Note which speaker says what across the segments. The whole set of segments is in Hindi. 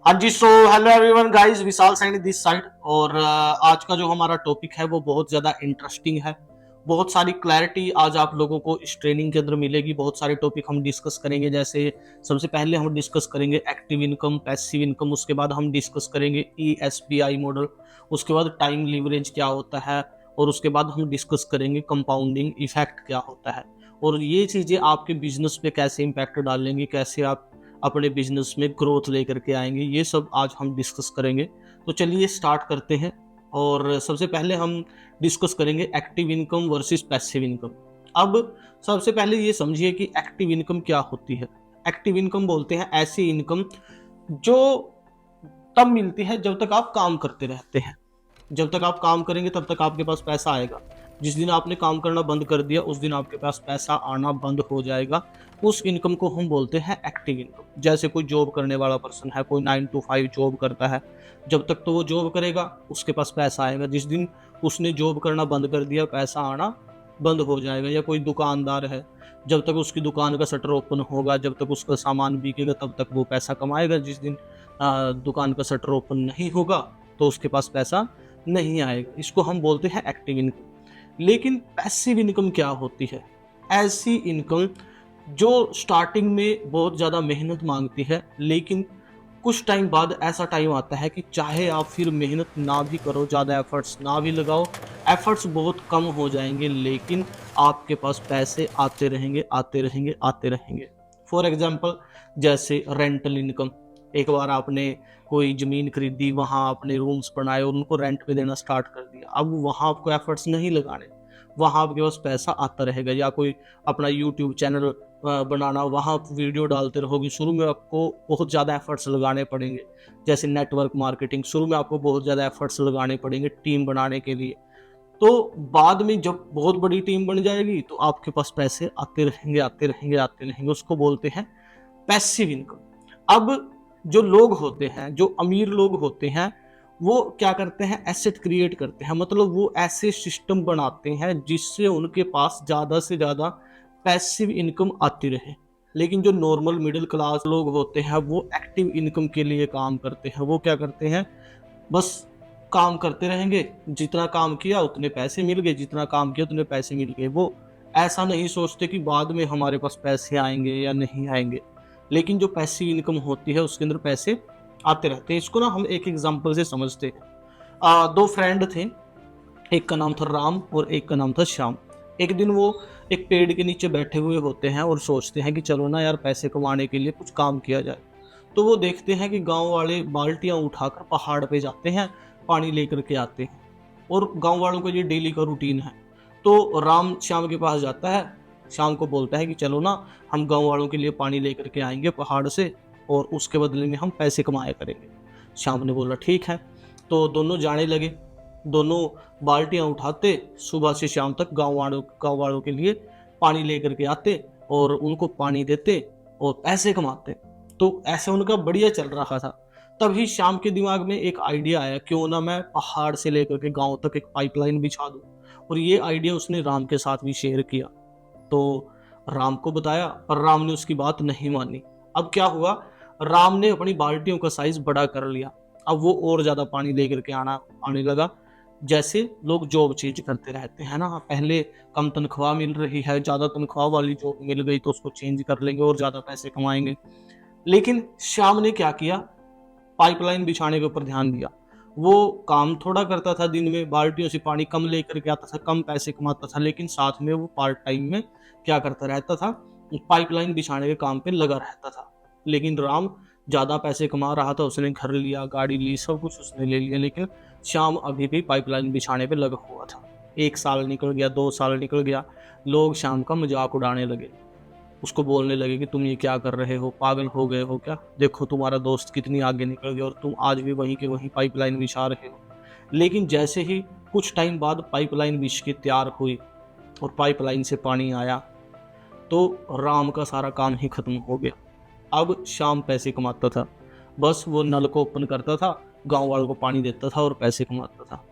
Speaker 1: हाँ जी। So hello everyone guys, Vishal Saini this side. और आज का जो हमारा टॉपिक है वो बहुत ज़्यादा इंटरेस्टिंग है। बहुत सारी क्लैरिटी आज आप लोगों को इस ट्रेनिंग के अंदर मिलेगी। बहुत सारे टॉपिक हम डिस्कस करेंगे। जैसे सबसे पहले हम डिस्कस करेंगे एक्टिव इनकम, पैसिव इनकम। उसके बाद हम डिस्कस करेंगे ESBI मॉडल। उसके बाद टाइम लीवरेज क्या होता है। और उसके बाद हम डिस्कस करेंगे कंपाउंडिंग इफेक्ट क्या होता है। और ये चीज़ें आपके बिजनेस पे कैसे इम्पैक्ट डालेंगी, कैसे आप अपने बिजनेस में ग्रोथ लेकर के आएंगे, ये सब आज हम डिस्कस करेंगे। तो चलिए स्टार्ट करते हैं। और सबसे पहले हम डिस्कस करेंगे active income versus passive income. अब सबसे पहले ये समझिए कि एक्टिव इनकम क्या होती है। एक्टिव इनकम बोलते हैं ऐसी इनकम जो तब मिलती है जब तक आप काम करते रहते हैं। जब तक आप काम करेंगे तब तक आपके पास पैसा आएगा। जिस दिन आपने काम करना बंद कर दिया उस दिन आपके पास पैसा आना बंद हो जाएगा। उस इनकम को हम बोलते हैं एक्टिव इनकम। जैसे कोई जॉब करने वाला पर्सन है, कोई 9 to 5 जॉब करता है, जब तक तो वो जॉब करेगा उसके पास पैसा आएगा। जिस दिन उसने जॉब करना बंद कर दिया पैसा आना बंद हो जाएगा। या कोई दुकानदार है, जब तक उसकी दुकान का शटर ओपन होगा, जब तक उसका सामान बिकेगा तब तक वो पैसा कमाएगा। जिस दिन दुकान का शटर ओपन नहीं होगा तो उसके पास पैसा नहीं आएगा। इसको हम बोलते हैं एक्टिव इनकम। लेकिन पैसिव इनकम क्या होती है? ऐसी इनकम जो स्टार्टिंग में बहुत ज़्यादा मेहनत मांगती है, लेकिन कुछ टाइम बाद ऐसा टाइम आता है कि चाहे आप फिर मेहनत ना भी करो, ज़्यादा एफर्ट्स ना भी लगाओ, एफर्ट्स बहुत कम हो जाएंगे, लेकिन आपके पास पैसे आते रहेंगे आते रहेंगे आते रहेंगे। फॉर एग्जाम्पल जैसे रेंटल इनकम। एक बार आपने कोई ज़मीन खरीदी, वहाँ आपने रूम्स बनाए और उनको रेंट पे देना स्टार्ट कर दिया। अब वहाँ आपको एफर्ट्स नहीं लगाने, वहाँ आपके पास पैसा आता रहेगा। या कोई अपना यूट्यूब चैनल बनाना, वहाँ आप वीडियो डालते रहोगे। शुरू में आपको बहुत ज़्यादा एफर्ट्स लगाने पड़ेंगे। जैसे नेटवर्क मार्केटिंग, शुरू में आपको बहुत ज़्यादा एफर्ट्स लगाने पड़ेंगे टीम बनाने के लिए। तो बाद में जब बहुत बड़ी टीम बन जाएगी तो आपके पास पैसे आते रहेंगे आते रहेंगे आते रहेंगे। उसको बोलते हैं पैसिव इनकम। अब जो लोग होते हैं, जो अमीर लोग होते हैं, वो क्या करते हैं? एसेट क्रिएट करते हैं। मतलब वो ऐसे सिस्टम बनाते हैं जिससे उनके पास ज़्यादा से ज़्यादा पैसिव इनकम आती रहे। लेकिन जो नॉर्मल मिडिल क्लास लोग होते हैं वो एक्टिव इनकम के लिए काम करते हैं। वो क्या करते हैं? बस काम करते रहेंगे। जितना काम किया उतने पैसे मिल गए, जितना काम किया उतने पैसे मिल गए। वो ऐसा नहीं सोचते कि बाद में हमारे पास पैसे आएंगे या नहीं आएंगे। लेकिन जो पैसिव इनकम होती है उसके अंदर पैसे आते रहते हैं। इसको ना हम एक एग्जांपल से समझते हैं। दो फ्रेंड थे, एक का नाम था राम और एक का नाम था श्याम। एक दिन वो एक पेड़ के नीचे बैठे हुए होते हैं और सोचते हैं कि चलो ना यार, पैसे कमाने के लिए कुछ काम किया जाए। तो वो देखते हैं कि गांव वाले बाल्टियां उठाकर पहाड़ पे जाते हैं, पानी लेकर के आते हैं। और गांव वालों का ये डेली का रूटीन है। तो राम श्याम के पास जाता है, शाम को बोलता है कि चलो ना, हम गांव वालों के लिए पानी लेकर के आएंगे पहाड़ से और उसके बदले में हम पैसे कमाया करेंगे। श्याम ने बोला ठीक है। तो दोनों जाने लगे। दोनों बाल्टियां उठाते, सुबह से शाम तक गांव वालों के लिए पानी लेकर के आते और उनको पानी देते और पैसे कमाते। तो ऐसे उनका बढ़िया चल रहा था। तभी शाम के दिमाग में एक आइडिया आया, क्यों ना मैं पहाड़ से लेकर के गांव तक एक पाइपलाइन बिछा दूं। और ये आइडिया उसने राम के साथ भी शेयर किया। तो राम को बताया पर राम ने उसकी बात नहीं मानी। अब क्या हुआ? राम ने अपनी बाल्टियों का साइज बड़ा कर लिया। अब वो और ज्यादा पानी लेकर के आने लगा। जैसे लोग जॉब चेंज करते रहते हैं ना, पहले कम तनख्वाह मिल रही है, ज्यादा तनख्वाह वाली जॉब मिल गई तो उसको चेंज कर लेंगे और ज्यादा पैसे कमाएंगे। लेकिन श्याम ने क्या किया? पाइपलाइन बिछाने के ऊपर ध्यान दिया। वो काम थोड़ा करता था, दिन में बाल्टियों से पानी कम लेकर के आता था, कम पैसे कमाता था, लेकिन साथ में वो पार्ट टाइम में क्या करता रहता था? पाइपलाइन बिछाने के काम पे लगा रहता था। लेकिन राम ज़्यादा पैसे कमा रहा था, उसने घर लिया, गाड़ी ली, सब कुछ उसने ले लिया, लेकिन श्याम अभी भी पाइपलाइन बिछाने पे लगा हुआ था। 1 साल निकल गया, 2 साल निकल गया। लोग श्याम का मजाक उड़ाने लगे, उसको बोलने लगे कि तुम ये क्या कर रहे हो, पागल हो गए हो क्या? देखो तुम्हारा दोस्त कितनी आगे निकल गया और तुम आज भी वहीं के वहीं पाइपलाइन बिछा रहे हो। लेकिन जैसे ही कुछ टाइम बाद पाइपलाइन बिछ के तैयार हुई और पाइपलाइन से पानी आया तो राम का सारा काम ही खत्म हो गया। अब शाम पैसे कमाता था, बस वो नल को ओपन करता था, गांव वालों को पानी देता था और पैसे कमाता था।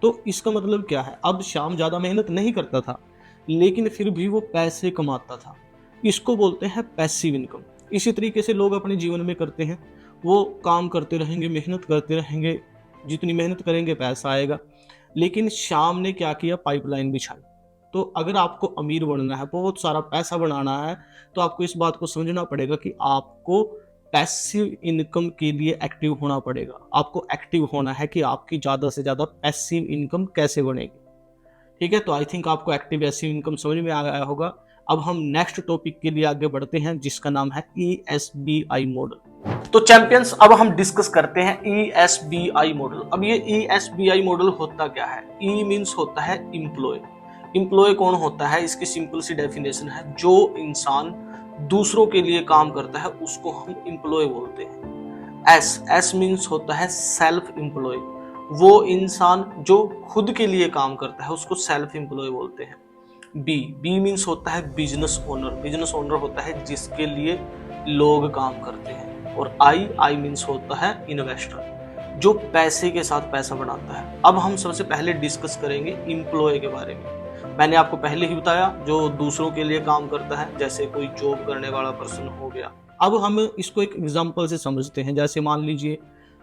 Speaker 1: तो इसका मतलब क्या है? अब शाम ज़्यादा मेहनत नहीं करता था, लेकिन फिर भी वो पैसे कमाता था। इसको बोलते हैं पैसिव इनकम। इसी तरीके से लोग अपने जीवन में करते हैं। वो काम करते रहेंगे, मेहनत करते रहेंगे, जितनी मेहनत करेंगे पैसा आएगा। लेकिन शाम ने क्या किया, पाइपलाइन बिछाई। तो अगर आपको अमीर बनना है, बहुत सारा पैसा बनाना है, तो आपको इस बात को समझना पड़ेगा कि आपको पैसिव इनकम के लिए एक्टिव होना पड़ेगा। आपको एक्टिव होना है कि आपकी ज़्यादा से ज़्यादा पैसिव इनकम कैसे बनेगी। ठीक है, तो आई थिंक आपको एक्टिव पैसिव इनकम समझ में आ गया होगा। अब हम नेक्स्ट टॉपिक के लिए आगे बढ़ते हैं, जिसका नाम है ESBI मॉडल। तो चैंपियंस, अब हम डिस्कस करते हैं ESBI मॉडल। अब ये ESBI मॉडल होता क्या है? ई मीन्स होता है इम्प्लॉय। इम्प्लॉय कौन होता है? इसकी सिंपल सी डेफिनेशन है, जो इंसान दूसरों के लिए काम करता है उसको हम इम्प्लॉय बोलते हैं। एस मीन्स होता है सेल्फ इम्प्लॉय। वो इंसान जो खुद के लिए काम करता है उसको सेल्फ एम्प्लॉय बोलते हैं। बी मीन्स होता है बिजनेस ओनर। बिजनेस ओनर होता है जिसके लिए लोग काम करते हैं। और आई मीन्स होता है इन्वेस्टर, जो पैसे के साथ पैसा बनाता है। अब हम सबसे पहले डिस्कस करेंगे एम्प्लॉय के बारे में। मैंने आपको पहले ही बताया, जो दूसरों के लिए काम करता है, जैसे कोई जॉब करने वाला पर्सन हो गया। अब हम इसको एक एग्जांपल से समझते हैं। जैसे मान लीजिए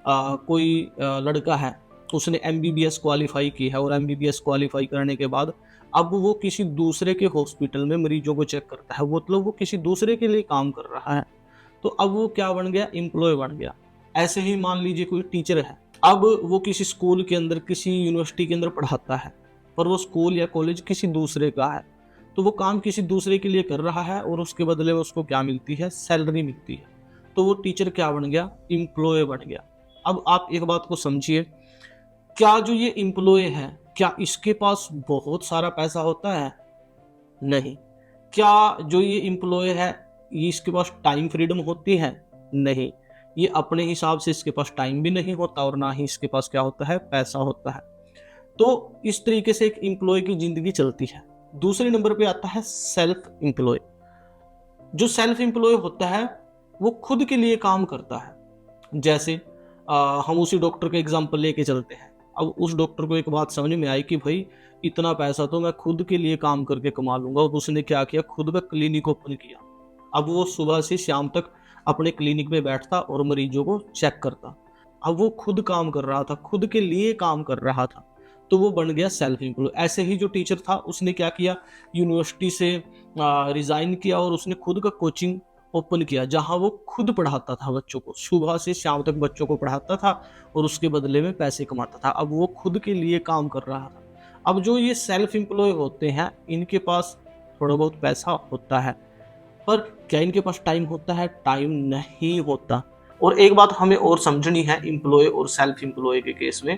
Speaker 1: कोई लड़का है, उसने MBBS क्वालिफाई की है, और MBBS क्वालिफाई करने के बाद अब वो किसी दूसरे के हॉस्पिटल में मरीजों को चेक करता है, मतलब वो किसी दूसरे के लिए काम कर रहा है। तो अब वो क्या बन गया? एम्प्लॉय बन गया। ऐसे ही मान लीजिए कोई टीचर है, अब वो किसी स्कूल के अंदर, किसी यूनिवर्सिटी के अंदर पढ़ाता है, पर वो स्कूल या कॉलेज किसी दूसरे का है, तो वो काम किसी दूसरे के लिए कर रहा है, और उसके बदले में उसको क्या मिलती है? सैलरी मिलती है। तो वो टीचर क्या बन गया? एम्प्लॉय बन गया। अब आप एक बात को समझिए, क्या जो ये एम्प्लॉय है, क्या इसके पास बहुत सारा पैसा होता है? नहीं। क्या जो ये एम्प्लॉय है, ये इसके पास टाइम फ्रीडम होती है? नहीं। ये अपने हिसाब से इसके पास टाइम भी नहीं होता, और ना ही इसके पास क्या होता है? पैसा होता है। तो इस तरीके से एक एम्प्लॉय की जिंदगी चलती है। दूसरे नंबर पे आता है सेल्फ एम्प्लॉय। जो सेल्फ एम्प्लॉय होता है वो खुद के लिए काम करता है। जैसे हम उसी डॉक्टर का एग्जांपल लेके चलते हैं। अब उस डॉक्टर को एक बात समझ में आई कि भाई इतना पैसा तो मैं खुद के लिए काम करके कमा लूंगा, और उसने क्या किया? खुद का क्लिनिक ओपन किया। अब वो सुबह से शाम तक अपने क्लिनिक में बैठता और मरीजों को चेक करता। अब वो खुद काम कर रहा था, खुद के लिए काम कर रहा था, तो वो बन गया सेल्फ एम्प्लॉय। ऐसे ही जो टीचर था, उसने क्या किया? यूनिवर्सिटी से रिजाइन किया, और उसने खुद का कोचिंग ओपन किया, जहां वो खुद पढ़ाता था बच्चों को। सुबह से शाम तक बच्चों को पढ़ाता था, और उसके बदले में पैसे कमाता था। अब वो खुद के लिए काम कर रहा था। अब जो ये सेल्फ एम्प्लॉय होते हैं, इनके पास थोड़ा बहुत पैसा होता है, पर क्या इनके पास टाइम होता है? टाइम नहीं होता। और एक बात हमें और समझनी है एम्प्लॉय और सेल्फ एम्प्लॉय के केस में,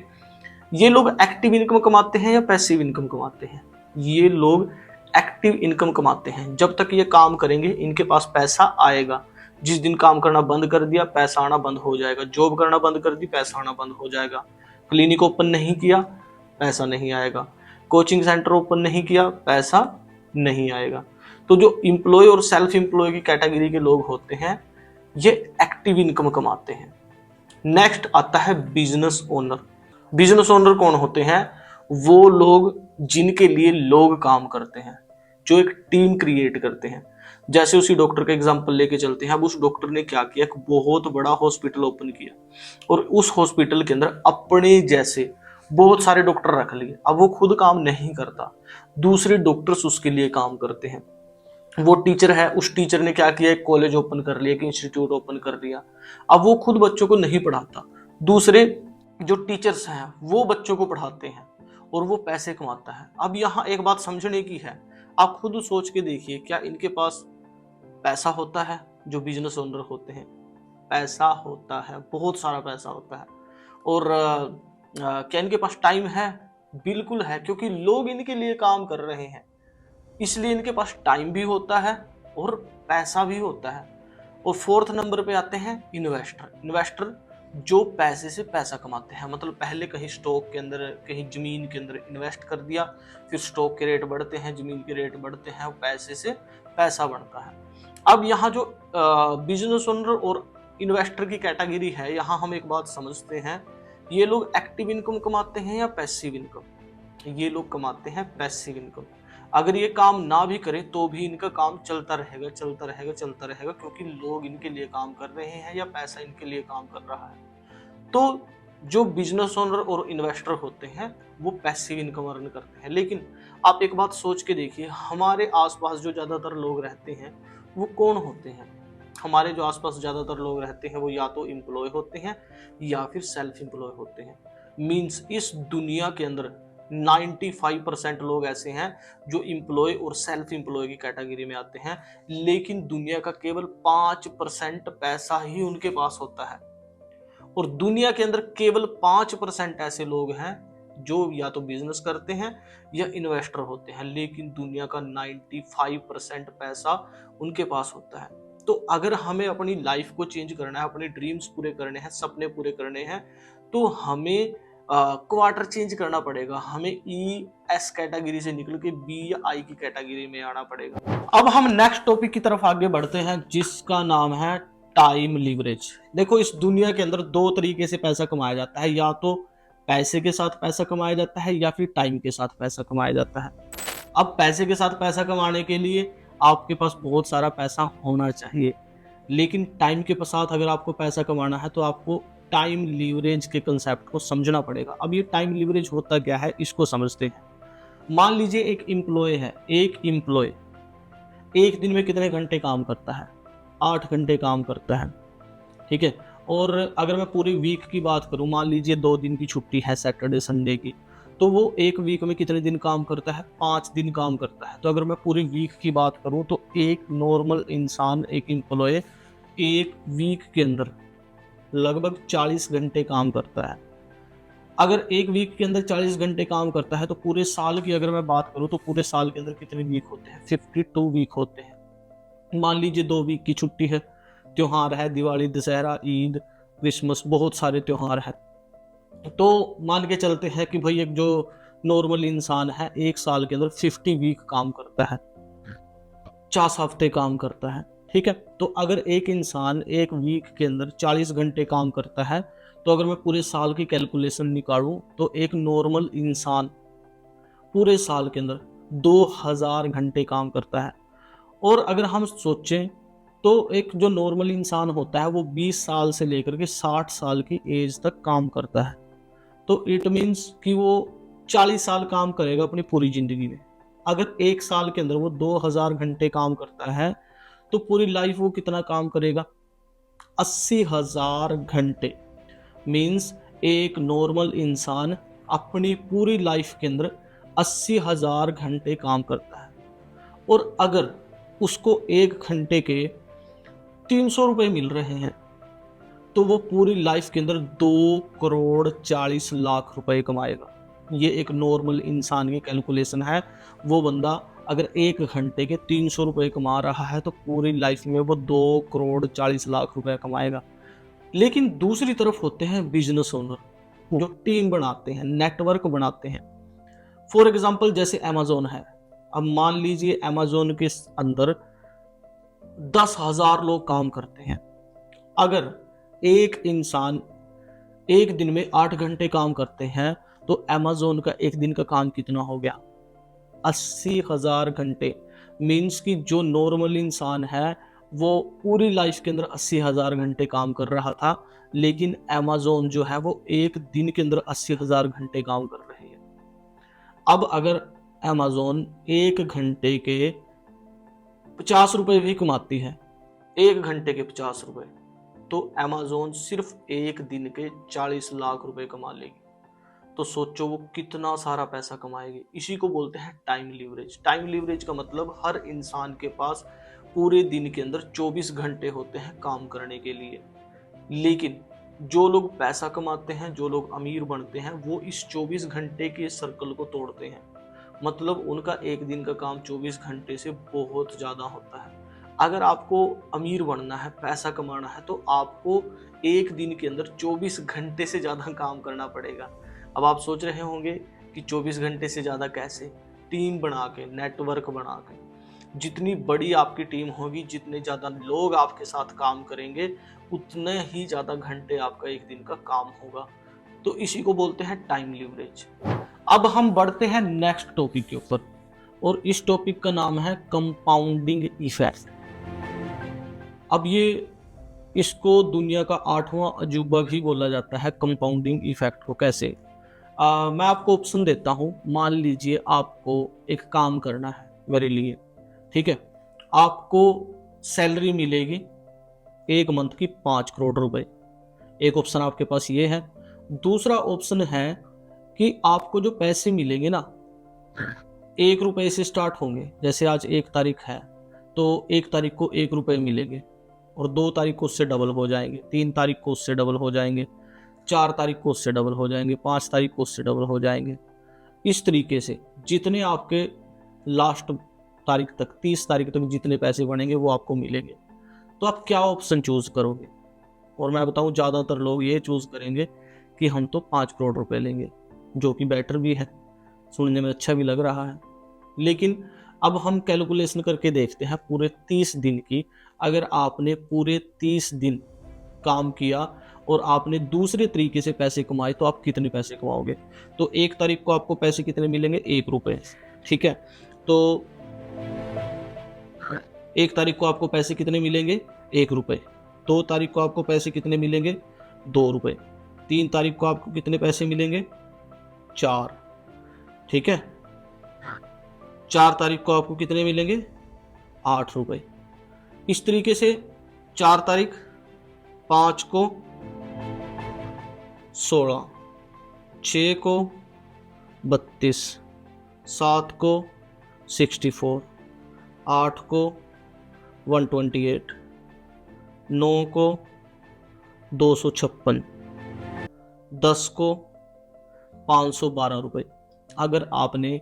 Speaker 1: ये लोग एक्टिव इनकम कमाते हैं या पैसिव इनकम कमाते हैं? ये लोग एक्टिव इनकम कमाते हैं। जब तक ये काम करेंगे इनके पास पैसा आएगा। जिस दिन काम करना बंद कर दिया, पैसा आना बंद हो जाएगा। जॉब करना बंद कर दी, पैसा आना बंद हो जाएगा। क्लिनिक ओपन नहीं किया, पैसा नहीं आएगा। कोचिंग सेंटर ओपन नहीं किया, पैसा नहीं आएगा। तो जो एम्प्लॉय और सेल्फ एम्प्लॉय की कैटेगरी के लोग होते हैं, ये एक्टिव इनकम कमाते हैं। नेक्स्ट आता है बिजनेस ओनर। बिजनेस ओनर कौन होते हैं? वो लोग जिनके लिए लोग काम करते हैं, जो एक टीम क्रिएट करते हैं। जैसे उसी डॉक्टर का एग्जांपल लेके चलते हैं। अब उस डॉक्टर ने क्या किया? एक बहुत बड़ा हॉस्पिटल ओपन किया, और उस हॉस्पिटल के अंदर अपने जैसे बहुत सारे डॉक्टर रख लिए। अब वो खुद काम नहीं करता, दूसरे डॉक्टर्स उसके लिए काम करते हैं। वो टीचर है, उस टीचर ने क्या किया? एक कॉलेज ओपन कर लिया, एक इंस्टीट्यूट ओपन कर लिया। अब वो खुद बच्चों को नहीं पढ़ाता, दूसरे जो टीचर्स हैं वो बच्चों को पढ़ाते हैं, और वो पैसे कमाता है। अब यहाँ एक बात समझने की है, आप खुद सोच के देखिए, क्या इनके पास पैसा होता है? जो बिजनेस ओनर होते हैं, पैसा होता है, बहुत सारा पैसा होता है। और क्या इनके पास टाइम है? बिल्कुल है, क्योंकि लोग इनके लिए काम कर रहे हैं, इसलिए इनके पास टाइम भी होता है और पैसा भी होता है। और फोर्थ नंबर पे आते हैं इन्वेस्टर। इन्वेस्टर जो पैसे से पैसा कमाते हैं, मतलब पहले कहीं स्टॉक के अंदर, कहीं जमीन के अंदर इन्वेस्ट कर दिया, फिर स्टॉक के रेट बढ़ते हैं, जमीन के रेट बढ़ते हैं, पैसे से पैसा बढ़ता है। अब यहाँ जो बिजनेस ओनर और इन्वेस्टर की कैटेगरी है, यहाँ हम एक बात समझते हैं, ये लोग एक्टिव इनकम कमाते हैं या पैसिव इनकम? ये लोग कमाते हैं पैसिव इनकम। अगर ये काम ना भी करे तो भी इनका काम चलता रहेगा चलता रहेगा चलता रहेगा, क्योंकि लोग इनके लिए काम कर रहे हैं या पैसा इनके लिए काम कर रहा है। तो जो बिजनेस ओनर और इन्वेस्टर होते हैं वो पैसिव इनकम अर्न करते हैं। लेकिन आप एक बात सोच के देखिए, हमारे आसपास जो ज्यादातर लोग रहते हैं वो कौन होते हैं? हमारे जो आसपास ज्यादातर लोग रहते हैं वो या तो एम्प्लॉय होते हैं या फिर सेल्फ एम्प्लॉय होते हैं। मींस इस दुनिया के अंदर 95% लोग ऐसे हैं जो एम्प्लॉय और सेल्फ एम्प्लॉय की कैटेगरी में आते हैं, लेकिन दुनिया का केवल 5% पैसा ही उनके पास होता है। और दुनिया के अंदर केवल 5% ऐसे लोग हैं जो या तो बिजनेस करते हैं या इन्वेस्टर होते हैं, लेकिन दुनिया का 95% पैसा उनके पास होता है। तो अगर हमें अपनी लाइफ को चेंज करना है, अपने ड्रीम्स पूरे करने हैं, सपने पूरे करने हैं, तो हमें क्वार्टर चेंज करना पड़ेगा। हमें ES कैटेगरी से निकल के B या I की कैटेगरी में आना पड़ेगा। अब हम नेक्स्ट टॉपिक की तरफ आगे बढ़ते हैं जिसका नाम है टाइम लीवरेज। देखो, इस दुनिया के अंदर दो तरीके से पैसा कमाया जाता है, या तो पैसे के साथ पैसा कमाया जाता है या फिर टाइम के साथ पैसा कमाया जाता है। अब पैसे के साथ पैसा कमाने के लिए आपके पास बहुत सारा पैसा होना चाहिए, लेकिन टाइम के साथ अगर आपको पैसा कमाना है तो आपको टाइम लीवरेज के कंसेप्ट को समझना पड़ेगा। अब ये टाइम लीवरेज होता क्या है इसको समझते हैं। मान लीजिए एक एम्प्लॉय है, एक एम्प्लॉय एक दिन में कितने घंटे काम करता है? 8 घंटे काम करता है, ठीक है। और अगर मैं पूरी वीक की बात करूं, मान लीजिए 2 दिन की छुट्टी है सैटरडे संडे की, तो वो एक वीक में कितने दिन काम करता है? 5 दिन काम करता है। तो अगर मैं पूरी वीक की बात करूं तो एक नॉर्मल इंसान, एक एम्प्लॉय एक वीक के अंदर लगभग 40 घंटे काम करता है। अगर एक वीक के अंदर 40 घंटे काम करता है तो पूरे साल की अगर मैं बात करूं तो पूरे साल के अंदर कितने वीक होते हैं? 52 वीक होते हैं। मान लीजिए 2 वीक की छुट्टी है, त्योहार है, दिवाली, दशहरा, ईद, क्रिसमस, बहुत सारे त्योहार हैं। तो मान के चलते हैं कि भाई एक जो नॉर्मल इंसान है एक साल के अंदर 50 वीक काम करता है, 50 हफ्ते काम करता है, ठीक है। तो अगर एक इंसान एक वीक के अंदर 40 घंटे काम करता है, तो अगर मैं पूरे साल की कैलकुलेशन निकालूं तो एक नॉर्मल इंसान पूरे साल के अंदर 2000 घंटे काम करता है। और अगर हम सोचें तो एक जो नॉर्मल इंसान होता है वो 20 साल से लेकर के 60 साल की एज तक काम करता है। तो इट मीन्स कि वो 40 साल काम करेगा अपनी पूरी जिंदगी में। अगर एक साल के अंदर वो 2000 घंटे काम करता है तो पूरी लाइफ वो कितना काम करेगा? 80,000 घंटे। मीन्स एक नॉर्मल इंसान अपनी पूरी लाइफ के अंदर 80,000 घंटे काम करता है। और अगर उसको एक घंटे के 300 रुपए मिल रहे हैं तो वो पूरी लाइफ के अंदर 2,40,00,000 रुपए कमाएगा। ये एक नॉर्मल इंसान की कैलकुलेशन है। वो बंदा अगर एक घंटे के 300 रुपए कमा रहा है तो पूरी लाइफ में वो 2,40,00,000 रुपए कमाएगा। लेकिन दूसरी तरफ होते हैं बिजनेस ओनर जो टीम बनाते हैं, नेटवर्क बनाते हैं। फॉर एग्जाम्पल जैसे अमेजोन है। अब मान लीजिए अमेजोन के अंदर 10,000 लोग काम करते हैं। अगर एक इंसान एक दिन में 8 घंटे काम करते हैं तो अमेजोन का एक दिन का काम कितना हो गया? 80,000 घंटे। मीन्स कि जो नॉर्मल इंसान है वो पूरी लाइफ के अंदर 80,000 घंटे काम कर रहा था, लेकिन अमेजोन जो है वो एक दिन के अंदर 80,000 घंटे काम कर रही है। अब अगर अमेजोन एक घंटे के 50 रुपए भी कमाती है, एक घंटे के 50 रुपए, तो अमेजोन सिर्फ एक दिन के 40 लाख रुपए कमा लेगी। तो सोचो वो कितना सारा पैसा कमाएगी। इसी को बोलते हैं टाइम लीवरेज। टाइम लीवरेज का मतलब हर इंसान के पास पूरे दिन के अंदर 24 घंटे होते हैं काम करने के लिए। लेकिन जो लोग पैसा कमाते हैं, जो लोग अमीर बनते हैं, वो इस 24 घंटे के सर्कल को तोड़ते हैं। मतलब उनका एक दिन का काम 24 घंटे से बहुत ज़्यादा होता है। अगर आपको अमीर बनना है, पैसा कमाना है, तो आपको एक दिन के अंदर 24 घंटे से ज़्यादा काम करना पड़ेगा। अब आप सोच रहे होंगे कि 24 घंटे से ज़्यादा कैसे? टीम बना के, नेटवर्क बना के। जितनी बड़ी आपकी टीम होगी, जितने ज़्यादा लोग आपके साथ काम करेंगे, उतने ही ज़्यादा घंटे आपका एक दिन का काम होगा। तो इसी को बोलते हैं टाइम लीवरेज। अब हम बढ़ते हैं नेक्स्ट टॉपिक के ऊपर। और इस टॉपिक का नाम है कंपाउंडिंग इफेक्ट। अब ये इसको दुनिया का 8वां अजूबा भी बोला जाता है, कंपाउंडिंग इफेक्ट को। कैसे? मैं आपको ऑप्शन देता हूँ। मान लीजिए आपको एक काम करना है मेरे लिए, ठीक है। आपको सैलरी मिलेगी एक मंथ की 5 करोड़ रुपए। एक ऑप्शन आपके पास ये है। दूसरा ऑप्शन है कि आपको जो पैसे मिलेंगे ना, 1 रुपए से स्टार्ट होंगे। जैसे आज 1 तारीख है तो 1 तारीख को 1 रुपए मिलेंगे, और 2 तारीख को उससे डबल हो जाएंगे, 3 तारीख को उससे डबल हो जाएंगे, 4 तारीख को उससे डबल हो जाएंगे, 5 तारीख को उससे डबल हो जाएंगे। इस तरीके से जितने आपके लास्ट तारीख तक, 30 तारीख तक जितने पैसे बनेंगे वो आपको मिलेंगे। तो आप क्या ऑप्शन चूज करोगे? और मैं बताऊं, ज़्यादातर लोग ये चूज करेंगे कि हम तो 5 करोड़ रुपए लेंगे, जो कि बेटर भी है, सुनने में अच्छा भी लग रहा है। लेकिन अब हम कैलकुलेशन करके देखते हैं पूरे 30 दिन की। अगर आपने पूरे 30 दिन काम किया और आपने दूसरे तरीके से पैसे कमाए तो आप कितने पैसे कमाओगे? तो 1 तारीख को आपको पैसे कितने मिलेंगे? 1 रुपए, ठीक है। तो 1 तारीख को आपको पैसे कितने मिलेंगे? 1 रुपए। 2 तारीख को आपको पैसे कितने मिलेंगे? 2 रुपए। 3 तारीख को आपको कितने पैसे मिलेंगे? 4, ठीक है। 4 तारीख को आपको कितने मिलेंगे? 8 रुपए। इस तरीके से 4 तारीख, 5 को 16, 6 को 32, 7 को 64, 8 को 128, 9 को 256, 10 को 512 रुपये। अगर आपने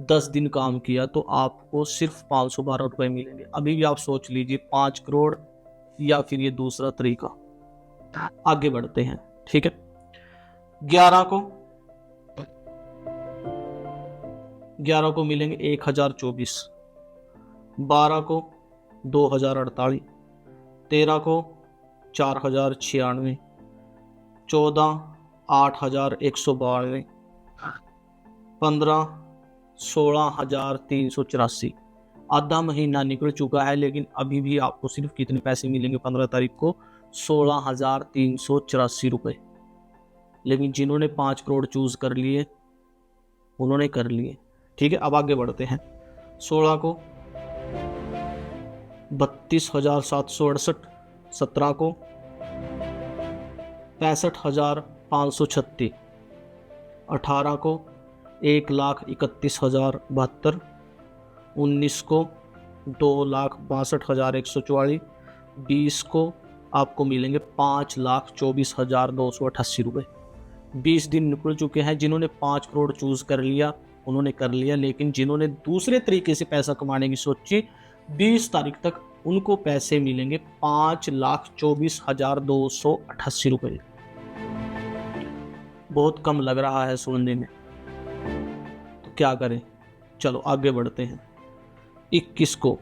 Speaker 1: 10 दिन काम किया तो आपको सिर्फ 512 रुपये मिलेंगे। अभी भी आप सोच लीजिए 5 करोड़ या फिर ये दूसरा तरीका। आगे बढ़ते हैं, ठीक है। 11 को मिलेंगे 1024, 12 को 2048, 13 को 4096, 14 8192, 15 16,384। आधा महीना निकल चुका है, लेकिन अभी भी आपको सिर्फ कितने पैसे मिलेंगे 15 तारीख को? 16,384 रुपये। लेकिन जिन्होंने 5 करोड़ चूज कर लिए उन्होंने कर लिए, ठीक है। अब आगे बढ़ते हैं। 16 को 32,768, 17 को 65,536, 18 को 1,31,072, 19 को 2,62,144, 20 को आपको मिलेंगे 5,24,288 रुपये। 20 दिन निकल चुके हैं। जिन्होंने 5 करोड़ चूज कर लिया उन्होंने कर लिया, लेकिन जिन्होंने दूसरे तरीके से पैसा कमाने की सोची, 20 तारीख तक उनको पैसे मिलेंगे 5,24,288 रुपये। बहुत कम लग रहा है सुनने में, तो क्या करें? चलो आगे बढ़ते हैं। 21 को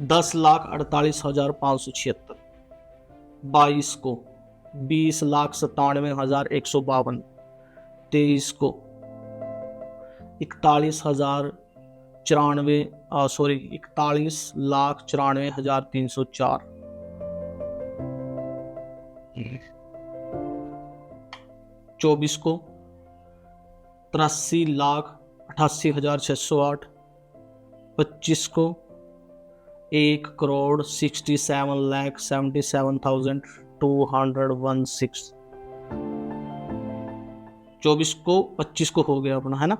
Speaker 1: 10,48,576, 22 को 20,97,152, 23 को 41,94,304, 24 को 83,88,608, 25 को 1,67,77,216। 24 को 25 को हो गया अपना, है ना।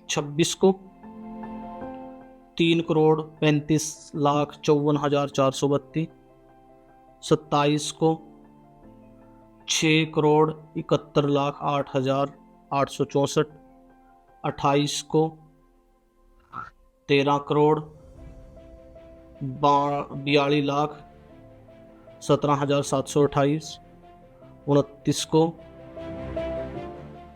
Speaker 1: 26 को 3,35,54,432, 27 को 6,71,08,864, 28 को 13,42,17,728, 29 को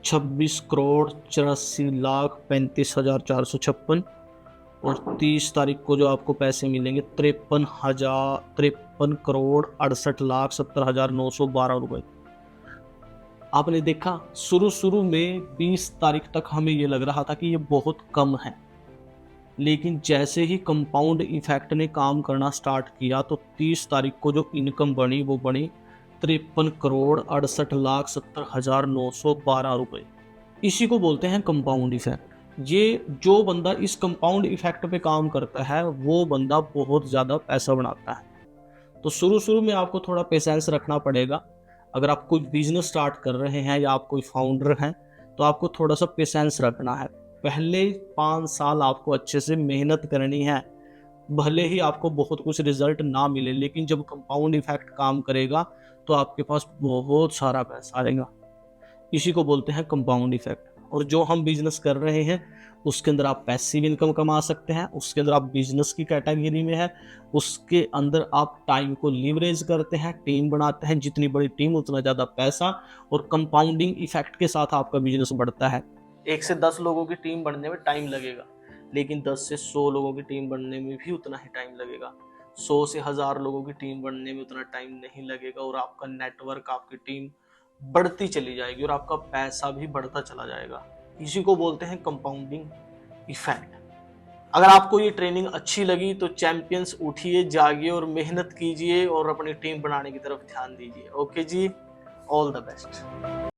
Speaker 1: 26,84,35,456, और 30 तारीख को जो आपको पैसे मिलेंगे 53,68,70,912 रुपये। आपने देखा, शुरू में 20 तारीख तक हमें ये लग रहा था कि ये बहुत कम है, लेकिन जैसे ही कंपाउंड इफेक्ट ने काम करना स्टार्ट किया तो 30 तारीख को जो इनकम बनी वो बनी 53,68,70,912 रुपये। इसी को बोलते हैं कंपाउंड इफेक्ट। ये जो बंदा इस कंपाउंड इफेक्ट पे काम करता है वो बंदा बहुत ज़्यादा पैसा बनाता है। तो शुरू शुरू में आपको थोड़ा पेशेंस रखना पड़ेगा। अगर आप कोई बिजनेस स्टार्ट कर रहे हैं या आप कोई फाउंडर हैं तो आपको थोड़ा सा पेशेंस रखना है। पहले 5 साल आपको अच्छे से मेहनत करनी है, भले ही आपको बहुत कुछ रिजल्ट ना मिले, लेकिन जब कंपाउंड इफेक्ट काम करेगा तो आपके पास बहुत सारा पैसा आएगा। इसी को बोलते हैं कंपाउंड इफेक्ट। और जो हम बिजनेस कर रहे हैं उसके अंदर आप पैसिव इनकम कमा सकते हैं, उसके अंदर आप बिजनेस की कैटेगरी में है, उसके अंदर आप टाइम को लीवरेज करते हैं, टीम बनाते हैं, जितनी बड़ी टीम उतना ज़्यादा पैसा, और कंपाउंडिंग इफेक्ट के साथ आपका बिजनेस बढ़ता है। 1 से 10 लोगों की टीम बनने में टाइम लगेगा, लेकिन 10 से 100 लोगों की टीम बनने में भी उतना ही टाइम लगेगा। 100 से 1000 लोगों की टीम बनने में उतना टाइम नहीं लगेगा, और आपका नेटवर्क, आपकी टीम बढ़ती चली जाएगी और आपका पैसा भी बढ़ता चला जाएगा। इसी को बोलते हैं कंपाउंडिंग इफेक्ट। अगर आपको ये ट्रेनिंग अच्छी लगी तो चैंपियंस उठिए, जागिए और मेहनत कीजिए और अपनी टीम बनाने की तरफ ध्यान दीजिए। Okay ji, all the best.